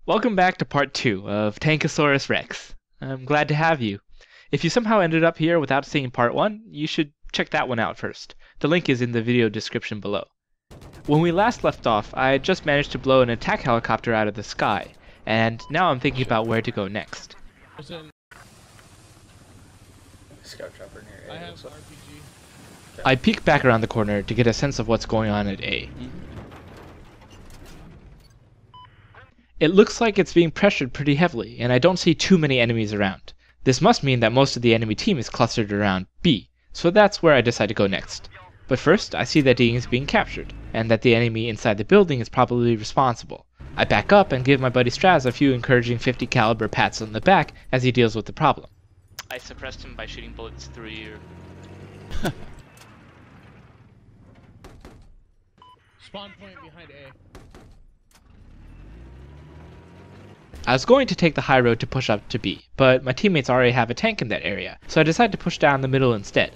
Welcome back to part 2 of Tankosaurus Rex. I'm glad to have you. If you somehow ended up here without seeing part 1, you should check that one out first. The link is in the video description below. When we last left off, I had just managed to blow an attack helicopter out of the sky, and now I'm thinking about where to go next. Scout chopper near A. I have RPG. I peek back around the corner to get a sense of what's going on at A. It looks like it's being pressured pretty heavily, and I don't see too many enemies around. This must mean that most of the enemy team is clustered around B, so that's where I decide to go next. But first, I see that D is being captured, and that the enemy inside the building is probably responsible. I back up and give my buddy Strathz a few encouraging 50 caliber pats on the back as he deals with the problem. I suppressed him by shooting bullets through your... Spawn point behind A. I was going to take the high road to push up to B, but my teammates already have a tank in that area, so I decided to push down the middle instead.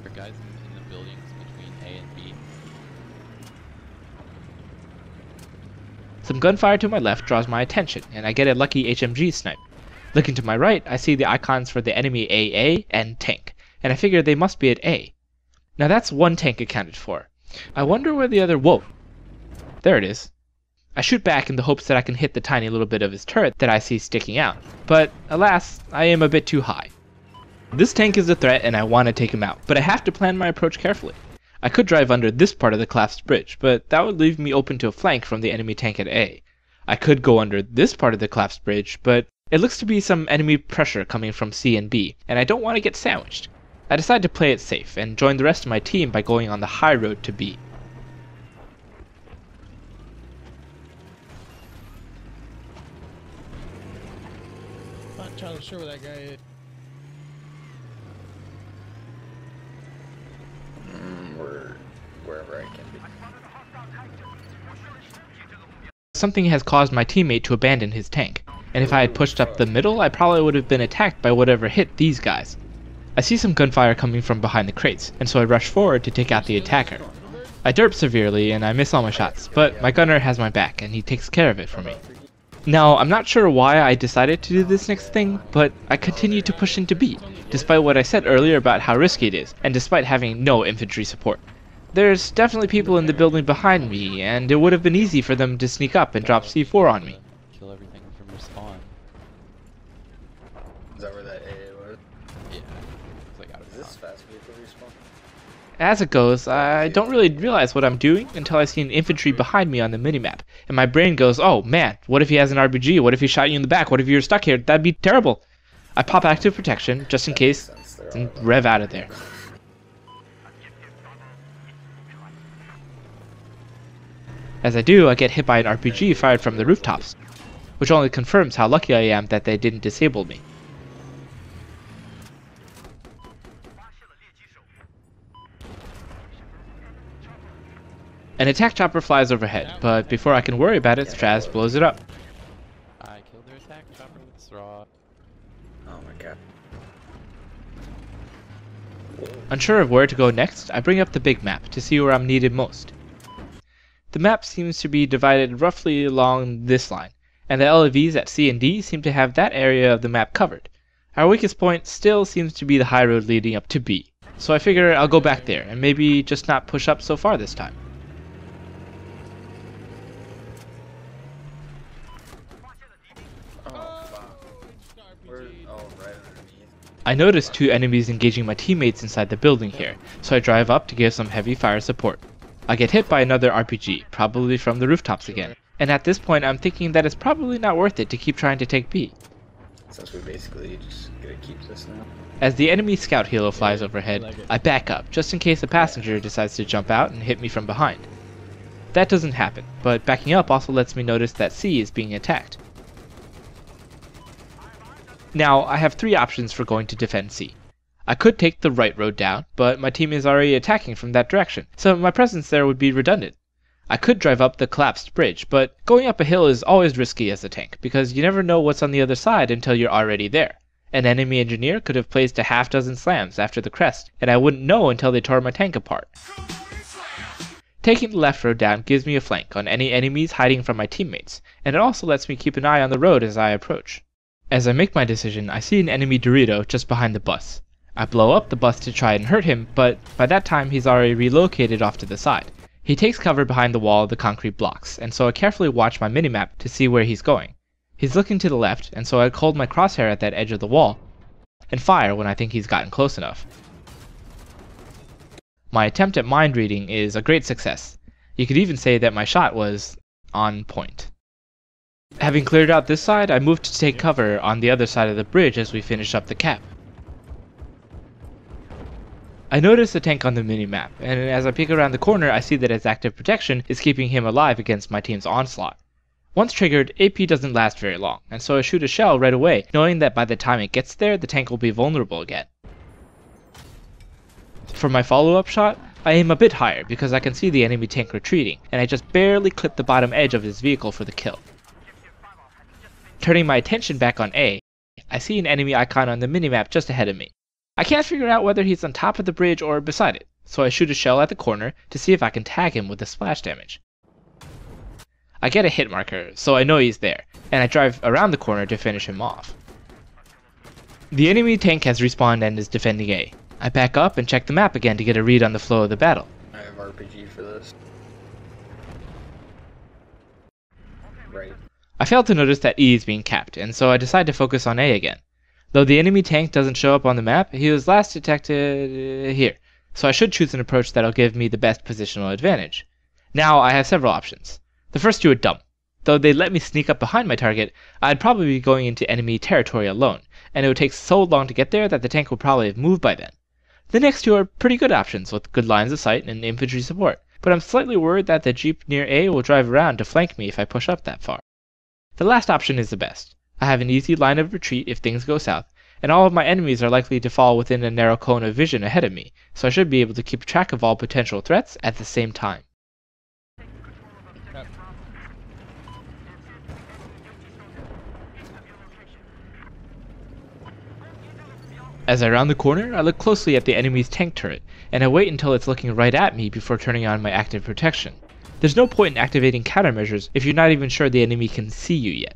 There are guys in the buildings between A and B. Some gunfire to my left draws my attention, and I get a lucky HMG snipe. Looking to my right, I see the icons for the enemy AA and tank, and I figure they must be at A. Now that's one tank accounted for. I wonder where the other... Whoa! There it is. I shoot back in the hopes that I can hit the tiny little bit of his turret that I see sticking out, but alas, I am a bit too high. This tank is a threat and I want to take him out, but I have to plan my approach carefully. I could drive under this part of the collapsed bridge, but that would leave me open to a flank from the enemy tank at A. I could go under this part of the collapsed bridge, but it looks to be some enemy pressure coming from C and B, and I don't want to get sandwiched. I decide to play it safe and join the rest of my team by going on the high road to B. Not entirely sure where that guy is. Wherever I can be. Something has caused my teammate to abandon his tank, and if I had pushed up the middle, I probably would have been attacked by whatever hit these guys. I see some gunfire coming from behind the crates, and so I rush forward to take out the attacker. I derp severely and I miss all my shots, but my gunner has my back and he takes care of it for me. Now, I'm not sure why I decided to do this next thing, but I continue to push into B, despite what I said earlier about how risky it is, and despite having no infantry support. There's definitely people in the building behind me, and it would have been easy for them to sneak up and drop C4 on me. Kill everything from your spawn. Is that where that AA was? Yeah. It's like out of Is this fast vehicle respawn? As it goes, I don't really realize what I'm doing until I see an infantry behind me on the minimap, and my brain goes, oh man, what if he has an RPG? What if he shot you in the back? What if you're stuck here? That'd be terrible. I pop active protection just in case and rev out of there. As I do, I get hit by an RPG fired from the rooftops, which only confirms how lucky I am that they didn't disable me. An attack chopper flies overhead, but before I can worry about it, Strathz blows it up. I killed their attack chopper with straw. Oh my god. Unsure of where to go next, I bring up the big map to see where I'm needed most. The map seems to be divided roughly along this line, and the LAVs at C and D seem to have that area of the map covered. Our weakest point still seems to be the high road leading up to B, so I figure I'll go back there and maybe just not push up so far this time. I notice two enemies engaging my teammates inside the building here, so I drive up to give some heavy fire support. I get hit by another RPG, probably from the rooftops again, and at this point I'm thinking that it's probably not worth it to keep trying to take B. Since we basically just gonna keep this now. As the enemy scout helo flies overhead, I back up just in case a passenger decides to jump out and hit me from behind. That doesn't happen, but backing up also lets me notice that C is being attacked. Now, I have three options for going to defend C. I could take the right road down, but my team is already attacking from that direction, so my presence there would be redundant. I could drive up the collapsed bridge, but going up a hill is always risky as a tank, because you never know what's on the other side until you're already there. An enemy engineer could have placed a half-dozen slams after the crest, and I wouldn't know until they tore my tank apart. Taking the left road down gives me a flank on any enemies hiding from my teammates, and it also lets me keep an eye on the road as I approach. As I make my decision, I see an enemy Dorito just behind the bus. I blow up the bus to try and hurt him, but by that time he's already relocated off to the side. He takes cover behind the wall of the concrete blocks, and so I carefully watch my minimap to see where he's going. He's looking to the left, and so I hold my crosshair at that edge of the wall, and fire when I think he's gotten close enough. My attempt at mind reading is a great success. You could even say that my shot was on point. Having cleared out this side, I moved to take cover on the other side of the bridge as we finish up the cap. I notice a tank on the mini-map, and as I peek around the corner I see that its active protection is keeping him alive against my team's onslaught. Once triggered, AP doesn't last very long, and so I shoot a shell right away, knowing that by the time it gets there, the tank will be vulnerable again. For my follow-up shot, I aim a bit higher because I can see the enemy tank retreating, and I just barely clip the bottom edge of his vehicle for the kill. Turning my attention back on A, I see an enemy icon on the minimap just ahead of me. I can't figure out whether he's on top of the bridge or beside it, so I shoot a shell at the corner to see if I can tag him with the splash damage. I get a hit marker, so I know he's there, and I drive around the corner to finish him off. The enemy tank has respawned and is defending A. I back up and check the map again to get a read on the flow of the battle. I have RPG for this. Right. I failed to notice that E is being capped, and so I decide to focus on A again. Though the enemy tank doesn't show up on the map, he was last detected here, so I should choose an approach that'll give me the best positional advantage. Now I have several options. The first two are dumb. Though they'd let me sneak up behind my target, I'd probably be going into enemy territory alone, and it would take so long to get there that the tank would probably have moved by then. The next two are pretty good options with good lines of sight and infantry support, but I'm slightly worried that the jeep near A will drive around to flank me if I push up that far. The last option is the best. I have an easy line of retreat if things go south, and all of my enemies are likely to fall within a narrow cone of vision ahead of me, so I should be able to keep track of all potential threats at the same time. As I round the corner, I look closely at the enemy's tank turret, and I wait until it's looking right at me before turning on my active protection. There's no point in activating countermeasures if you're not even sure the enemy can see you yet.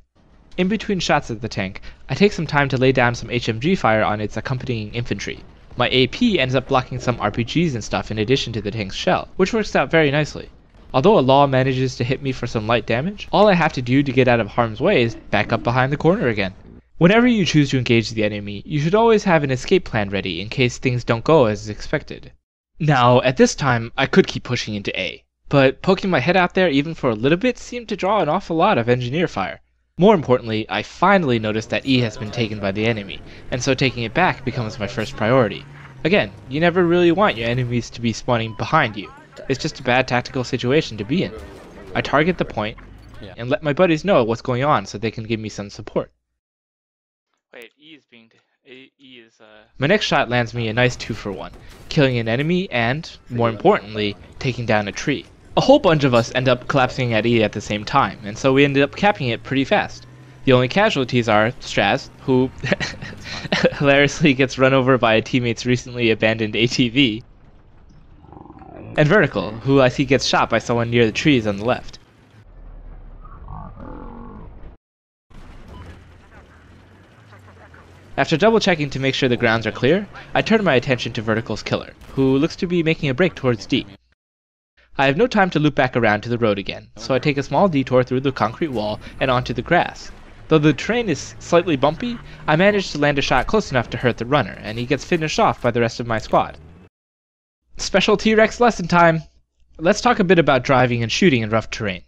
In between shots at the tank, I take some time to lay down some HMG fire on its accompanying infantry. My AP ends up blocking some RPGs and stuff in addition to the tank's shell, which works out very nicely. Although a law manages to hit me for some light damage, all I have to do to get out of harm's way is back up behind the corner again. Whenever you choose to engage the enemy, you should always have an escape plan ready in case things don't go as expected. Now, at this time, I could keep pushing into A, but poking my head out there even for a little bit seemed to draw an awful lot of engineer fire. More importantly, I finally noticed that E has been taken by the enemy, and so taking it back becomes my first priority. Again, you never really want your enemies to be spawning behind you. It's just a bad tactical situation to be in. I target the point, and let my buddies know what's going on so they can give me some support. Wait, My next shot lands me a nice 2-for-1, killing an enemy and, more importantly, taking down a tree. A whole bunch of us end up collapsing at E at the same time, and so we ended up capping it pretty fast. The only casualties are strathz, who hilariously gets run over by a teammate's recently abandoned ATV, and verticle, who I see gets shot by someone near the trees on the left. After double checking to make sure the grounds are clear, I turn my attention to Vertical's killer, who looks to be making a break towards D. I have no time to loop back around to the road again, so I take a small detour through the concrete wall and onto the grass. Though the terrain is slightly bumpy, I manage to land a shot close enough to hurt the runner, and he gets finished off by the rest of my squad. Special T-Rex lesson time! Let's talk a bit about driving and shooting in rough terrain.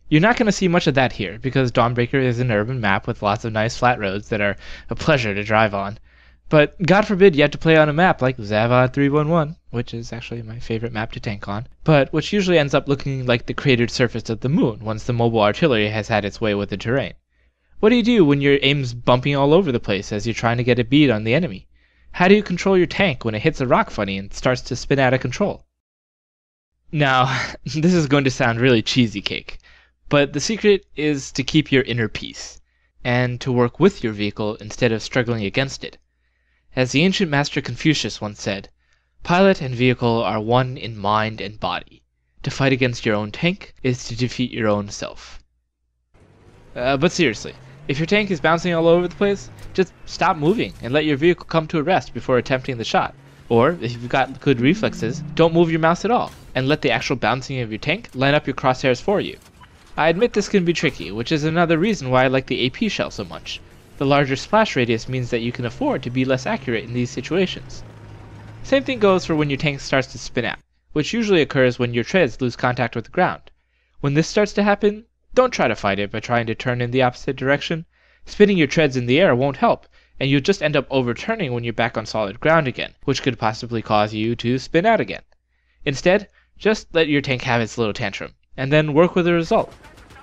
You're not going to see much of that here, because Dawnbreaker is an urban map with lots of nice flat roads that are a pleasure to drive on. But God forbid you have to play on a map like Zavad 311, which is actually my favorite map to tank on, but which usually ends up looking like the cratered surface of the moon once the mobile artillery has had its way with the terrain. What do you do when your aim's bumping all over the place as you're trying to get a bead on the enemy? How do you control your tank when it hits a rock funny and starts to spin out of control? Now, this is going to sound really cheesy cake, but the secret is to keep your inner peace, and to work with your vehicle instead of struggling against it. As the ancient master Confucius once said, "Pilot and vehicle are one in mind and body. to fight against your own tank is to defeat your own self. But seriously, if your tank is bouncing all over the place, just stop moving and let your vehicle come to a rest before attempting the shot. Or, if you've got good reflexes, don't move your mouse at all, and let the actual bouncing of your tank line up your crosshairs for you. I admit this can be tricky, which is another reason why I like the AP shell so much. The larger splash radius means that you can afford to be less accurate in these situations. Same thing goes for when your tank starts to spin out, which usually occurs when your treads lose contact with the ground. When this starts to happen, don't try to fight it by trying to turn in the opposite direction. Spinning your treads in the air won't help, and you'll just end up overturning when you're back on solid ground again, which could possibly cause you to spin out again. Instead, just let your tank have its little tantrum, and then work with the result.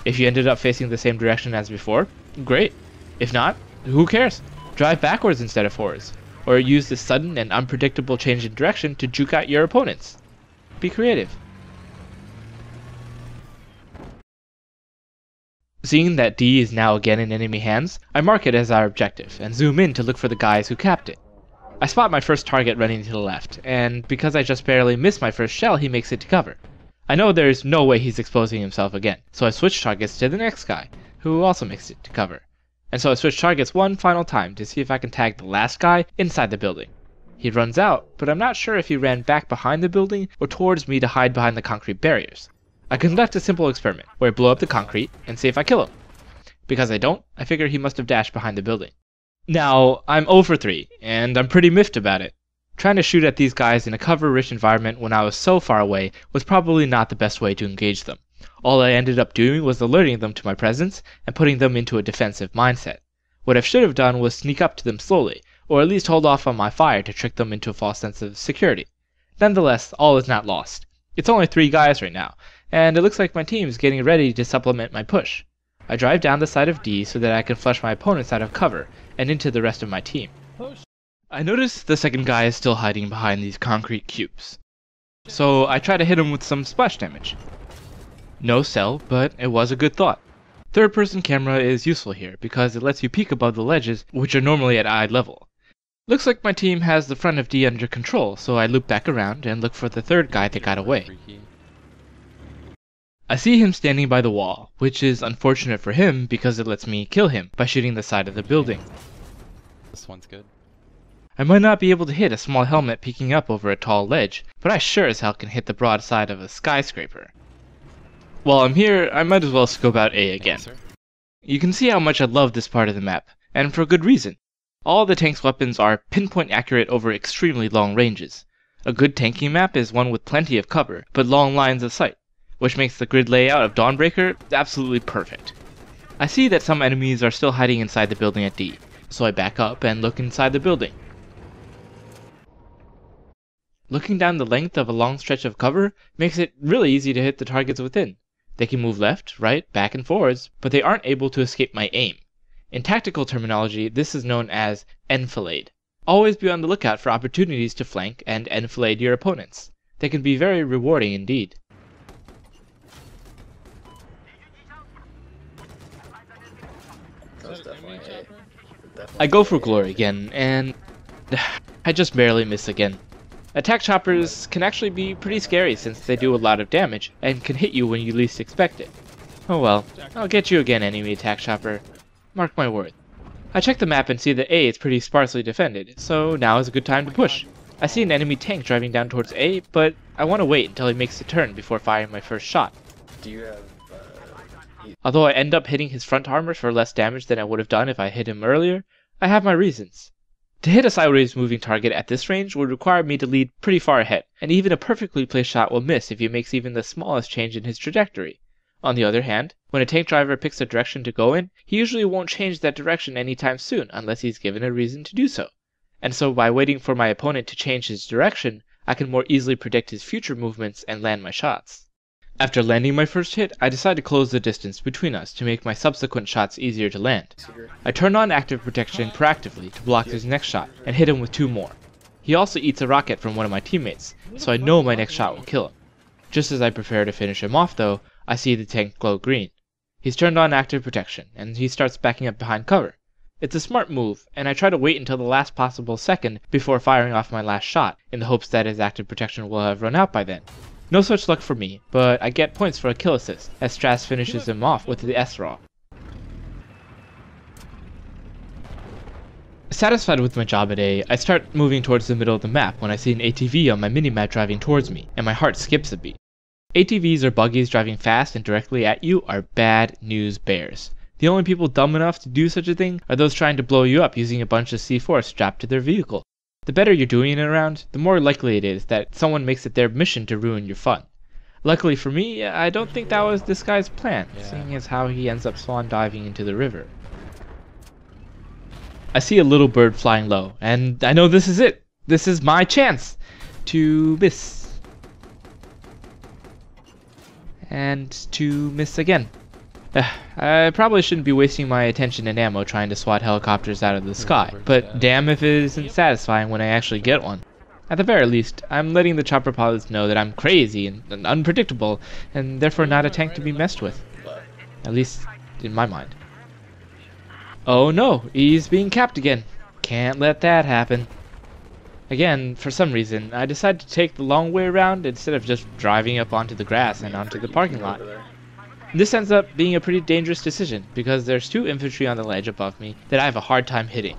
If you ended up facing the same direction as before, great. If not, who cares? Drive backwards instead of forwards, or use this sudden and unpredictable change in direction to juke out your opponents. Be creative. Seeing that D is now again in enemy hands, I mark it as our objective, and zoom in to look for the guys who capped it. I spot my first target running to the left, and because I just barely missed my first shell, he makes it to cover. I know there's no way he's exposing himself again, so I switch targets to the next guy, who also makes it to cover. And so I switch targets one final time to see if I can tag the last guy inside the building. He runs out, but I'm not sure if he ran back behind the building or towards me to hide behind the concrete barriers. I conduct a simple experiment, where I blow up the concrete and see if I kill him. Because I don't, I figure he must have dashed behind the building. Now, I'm 0 for 3, and I'm pretty miffed about it. Trying to shoot at these guys in a cover-rich environment when I was so far away was probably not the best way to engage them. All I ended up doing was alerting them to my presence and putting them into a defensive mindset. What I should have done was sneak up to them slowly, or at least hold off on my fire to trick them into a false sense of security. Nonetheless, all is not lost. It's only 3 guys right now, and it looks like my team is getting ready to supplement my push. I drive down the side of D so that I can flush my opponents out of cover and into the rest of my team. I notice the second guy is still hiding behind these concrete cubes, so I try to hit him with some splash damage. No cell, but it was a good thought. Third-person camera is useful here because it lets you peek above the ledges, which are normally at eye level. Looks like my team has the front of D under control, so I loop back around and look for the third guy that got away. I see him standing by the wall, which is unfortunate for him because it lets me kill him by shooting the side of the building. This one's good. I might not be able to hit a small helmet peeking up over a tall ledge, but I sure as hell can hit the broad side of a skyscraper. While I'm here, I might as well scope out A again. You can see how much I love this part of the map, and for good reason. All the tank's weapons are pinpoint accurate over extremely long ranges. A good tanking map is one with plenty of cover, but long lines of sight, which makes the grid layout of Dawnbreaker absolutely perfect. I see that some enemies are still hiding inside the building at D, so I back up and look inside the building. Looking down the length of a long stretch of cover makes it really easy to hit the targets within. They can move left, right, back and forwards, but they aren't able to escape my aim. In tactical terminology, this is known as enfilade. Always be on the lookout for opportunities to flank and enfilade your opponents. They can be very rewarding indeed. That's definitely A. I go for glory again, and I just barely miss again. Attack choppers can actually be pretty scary since they do a lot of damage and can hit you when you least expect it. Oh well, I'll get you again, enemy attack chopper. Mark my word. I check the map and see that A is pretty sparsely defended, so now is a good time to push. I see an enemy tank driving down towards A, but I want to wait until he makes a turn before firing my first shot. Do you have, Although I end up hitting his front armor for less damage than I would have done if I hit him earlier, I have my reasons. To hit a sideways moving target at this range would require me to lead pretty far ahead, and even a perfectly placed shot will miss if he makes even the smallest change in his trajectory. On the other hand, when a tank driver picks a direction to go in, he usually won't change that direction anytime soon unless he's given a reason to do so. And so by waiting for my opponent to change his direction, I can more easily predict his future movements and land my shots. After landing my first hit, I decide to close the distance between us to make my subsequent shots easier to land. I turn on active protection proactively to block his next shot and hit him with 2 more. He also eats a rocket from one of my teammates, so I know my next shot will kill him. Just as I prepare to finish him off though, I see the tank glow green. He's turned on active protection, and he starts backing up behind cover. It's a smart move, and I try to wait until the last possible second before firing off my last shot, in the hopes that his active protection will have run out by then. No such luck for me, but I get points for a kill assist, as strathz finishes him off with the S-Raw. Satisfied with my job at A, I start moving towards the middle of the map when I see an ATV on my minimap driving towards me, and my heart skips a beat. ATVs or buggies driving fast and directly at you are bad news bears. The only people dumb enough to do such a thing are those trying to blow you up using a bunch of C4 strapped to their vehicle. The better you're doing it around, the more likely it is that someone makes it their mission to ruin your fun. Luckily for me, I don't think that was this guy's plan, seeing as how he ends up swan diving into the river. I see a little bird flying low, and I know this is it. This is my chance to miss. And to miss again. I probably shouldn't be wasting my attention and ammo trying to swat helicopters out of the sky, but damn if it isn't satisfying when I actually get one. At the very least, I'm letting the chopper pilots know that I'm crazy and unpredictable, and therefore not a tank to be messed with. At least, in my mind. Oh no, he's being capped again. Can't let that happen. Again, for some reason, I decided to take the long way around instead of just driving up onto the grass and onto the parking lot. This ends up being a pretty dangerous decision, because there's 2 infantry on the ledge above me that I have a hard time hitting.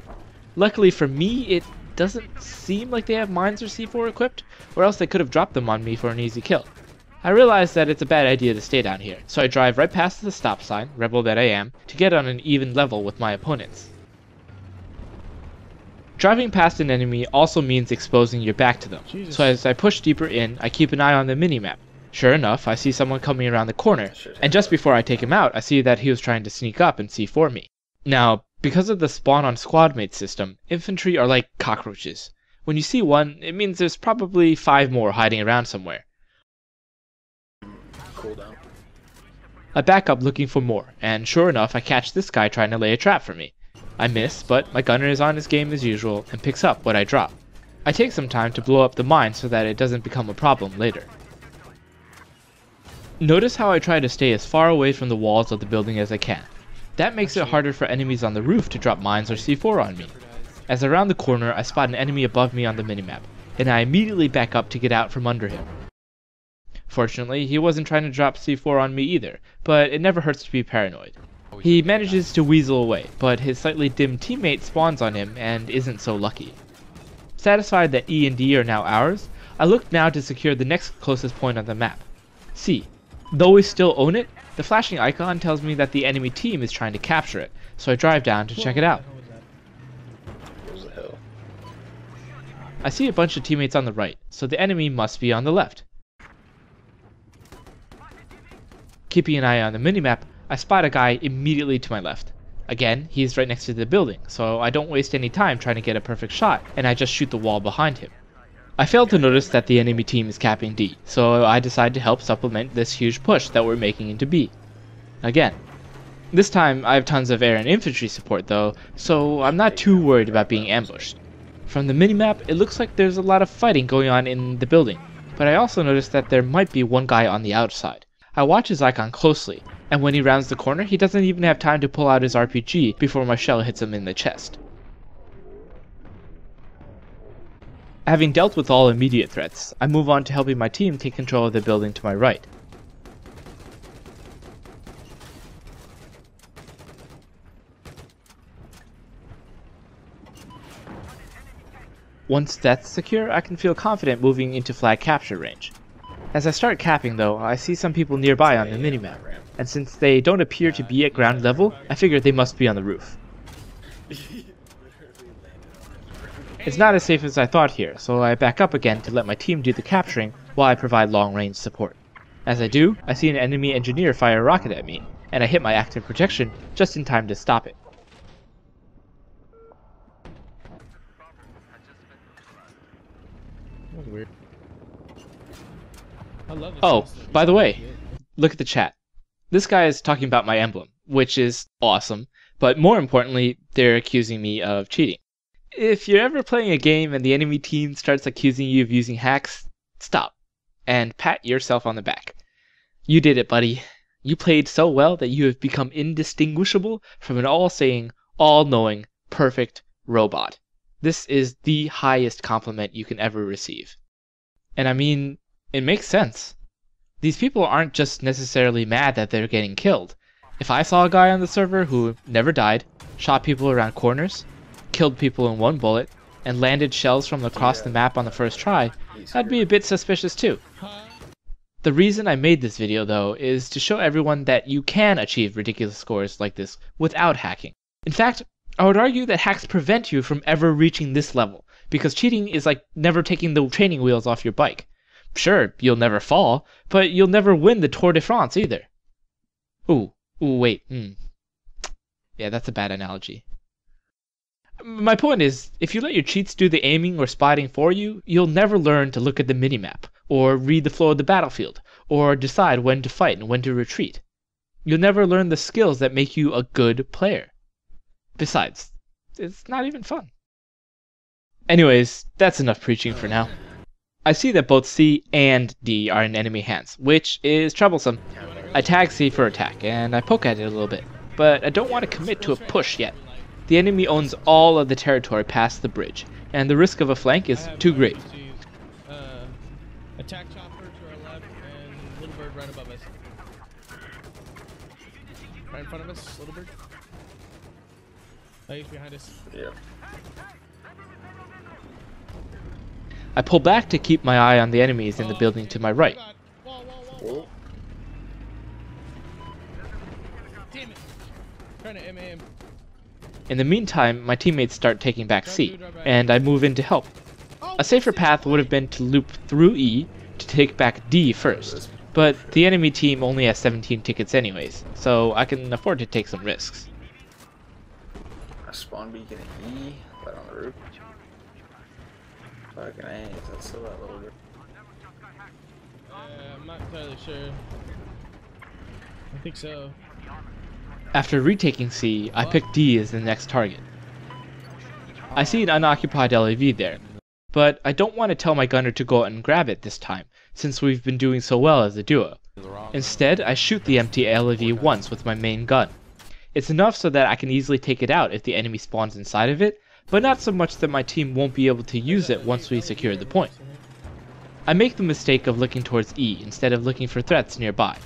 Luckily for me, it doesn't seem like they have mines or C4 equipped, or else they could have dropped them on me for an easy kill. I realize that it's a bad idea to stay down here, so I drive right past the stop sign, rebel that I am, to get on an even level with my opponents. Driving past an enemy also means exposing your back to them, so as I push deeper in, I keep an eye on the minimap. Sure enough, I see someone coming around the corner, and just before I take him out, I see that he was trying to sneak up and C4 me. Now, because of the spawn on squadmates system, infantry are like cockroaches. When you see one, it means there's probably 5 more hiding around somewhere. Cooldown. I back up looking for more, and sure enough I catch this guy trying to lay a trap for me. I miss, but my gunner is on his game as usual and picks up what I drop. I take some time to blow up the mine so that it doesn't become a problem later. Notice how I try to stay as far away from the walls of the building as I can. That makes it harder for enemies on the roof to drop mines or C4 on me. As I round the corner, I spot an enemy above me on the minimap, and I immediately back up to get out from under him. Fortunately, he wasn't trying to drop C4 on me either, but it never hurts to be paranoid. He manages to weasel away, but his slightly dim teammate spawns on him and isn't so lucky. Satisfied that E and D are now ours, I look now to secure the next closest point on the map, C. Though we still own it, the flashing icon tells me that the enemy team is trying to capture it, so I drive down to check it out. There's a hill. I see a bunch of teammates on the right, so the enemy must be on the left. Keeping an eye on the minimap, I spot a guy immediately to my left. Again, he's right next to the building, so I don't waste any time trying to get a perfect shot, and I just shoot the wall behind him. I failed to notice that the enemy team is capping D, so I decide to help supplement this huge push that we're making into B. Again. This time, I have tons of air and infantry support though, so I'm not too worried about being ambushed. From the minimap, it looks like there's a lot of fighting going on in the building, but I also noticed that there might be one guy on the outside. I watch his icon closely, and when he rounds the corner, he doesn't even have time to pull out his RPG before my shell hits him in the chest. Having dealt with all immediate threats, I move on to helping my team take control of the building to my right. Once that's secure, I can feel confident moving into flag capture range. As I start capping though, I see some people nearby on the minimap, and since they don't appear to be at ground level, I figure they must be on the roof. It's not as safe as I thought here, so I back up again to let my team do the capturing while I provide long-range support. As I do, I see an enemy engineer fire a rocket at me, and I hit my active protection just in time to stop it. That was weird. I love this. Oh, by the way, look at the chat. This guy is talking about my emblem, which is awesome, but more importantly, they're accusing me of cheating. If you're ever playing a game and the enemy team starts accusing you of using hacks, stop, and pat yourself on the back. You did it, buddy. You played so well that you have become indistinguishable from an all-saying, all-knowing, perfect robot. This is the highest compliment you can ever receive. And I mean, it makes sense. These people aren't just necessarily mad that they're getting killed. If I saw a guy on the server who never died, shot people around corners, killed people in one bullet, and landed shells from across the map on the first try, I'd be a bit suspicious too. The reason I made this video though is to show everyone that you can achieve ridiculous scores like this without hacking. In fact, I would argue that hacks prevent you from ever reaching this level, because cheating is like never taking the training wheels off your bike. Sure, you'll never fall, but you'll never win the Tour de France either. Ooh, wait, Yeah, that's a bad analogy. My point is, if you let your cheats do the aiming or spotting for you, you'll never learn to look at the minimap, or read the flow of the battlefield, or decide when to fight and when to retreat. You'll never learn the skills that make you a good player. Besides, it's not even fun. Anyways, that's enough preaching for now. I see that both C and D are in enemy hands, which is troublesome. I tag C for attack, and I poke at it a little bit, but I don't want to commit to a push yet. The enemy owns all of the territory past the bridge, and the risk of a flank is too great. Attack chopper to our left and little bird right above us. Right in front of us, little bird. Oh, he's behind us. Yeah. I pull back to keep my eye on the enemies in the building to my right. Whoa. Damn it. Trying to MAM. In the meantime, my teammates start taking back C, and I move in to help. A safer path would have been to loop through E to take back D first, but the enemy team only has 17 tickets anyways, so I can afford to take some risks. A spawn beacon at E, right on the roof. Fucking A, that's so that little bit. I'm not entirely sure. I think so. After retaking C, I pick D as the next target. I see an unoccupied LAV there, but I don't want to tell my gunner to go out and grab it this time, since we've been doing so well as a duo. Instead, I shoot the empty LAV once with my main gun. It's enough so that I can easily take it out if the enemy spawns inside of it, but not so much that my team won't be able to use it once we secure the point. I make the mistake of looking towards E instead of looking for threats nearby,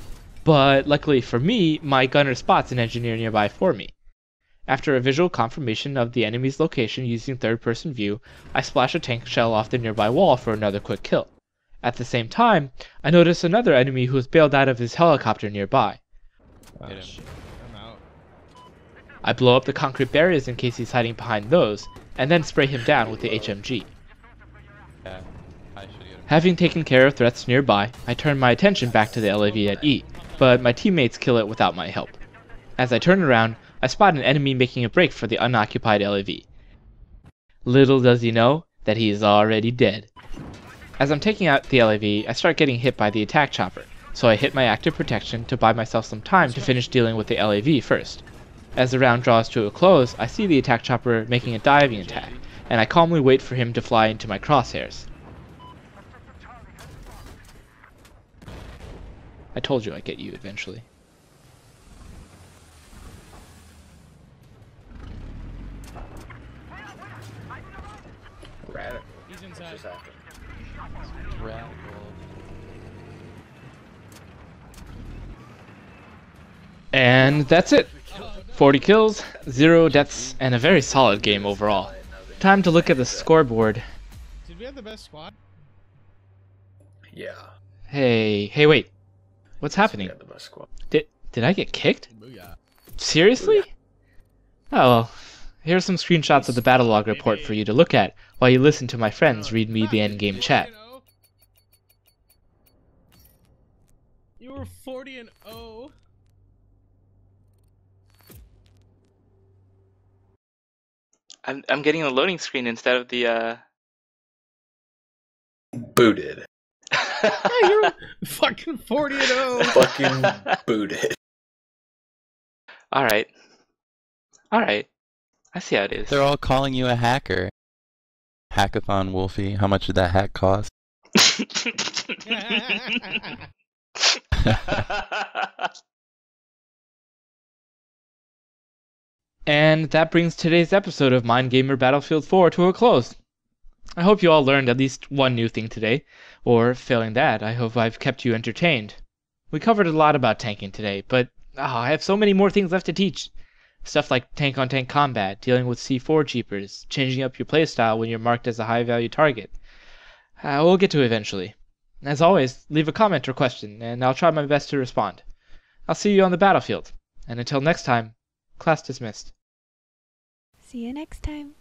but luckily for me, my gunner spots an engineer nearby for me. After a visual confirmation of the enemy's location using third-person view, I splash a tank shell off the nearby wall for another quick kill. At the same time, I notice another enemy who has bailed out of his helicopter nearby. Shit. I'm out. I blow up the concrete barriers in case he's hiding behind those, and then spray him down with the HMG. Yeah, I should get him. Having taken care of threats nearby, I turn my attention back to the LAV at E, but my teammates kill it without my help. As I turn around, I spot an enemy making a break for the unoccupied LAV. Little does he know that he is already dead. As I'm taking out the LAV, I start getting hit by the attack chopper, so I hit my active protection to buy myself some time to finish dealing with the LAV first. As the round draws to a close, I see the attack chopper making a diving attack, and I calmly wait for him to fly into my crosshairs. I told you I'd get you eventually. Radical. He's inside. Just happened. Radical. And that's it. 40 kills, 0 deaths, and a very solid game overall. Time to look at the scoreboard. Did we have the best squad? Yeah. Hey, wait. What's We happening? got the best squad. Did I get kicked? Booyah. Seriously? Oh well. Here's some screenshots of the battle log report for you to look at while you listen to my friends read me the endgame chat. You were 40-0. I'm getting a loading screen instead of the Booted. You're fucking 40-0. Fucking booted. Alright. I see how it is. They're all calling you a hacker. Hackathon Wolfie, how much did that hack cost? And that brings today's episode of Mindgamer Battlefield 4 to a close. I hope you all learned at least one new thing today, or failing that, I hope I've kept you entertained. We covered a lot about tanking today, but I have so many more things left to teach. Stuff like tank-on-tank combat, dealing with C4 cheapers, changing up your playstyle when you're marked as a high-value target. We'll get to it eventually. As always, leave a comment or question, and I'll try my best to respond. I'll see you on the battlefield, and until next time, class dismissed. See you next time.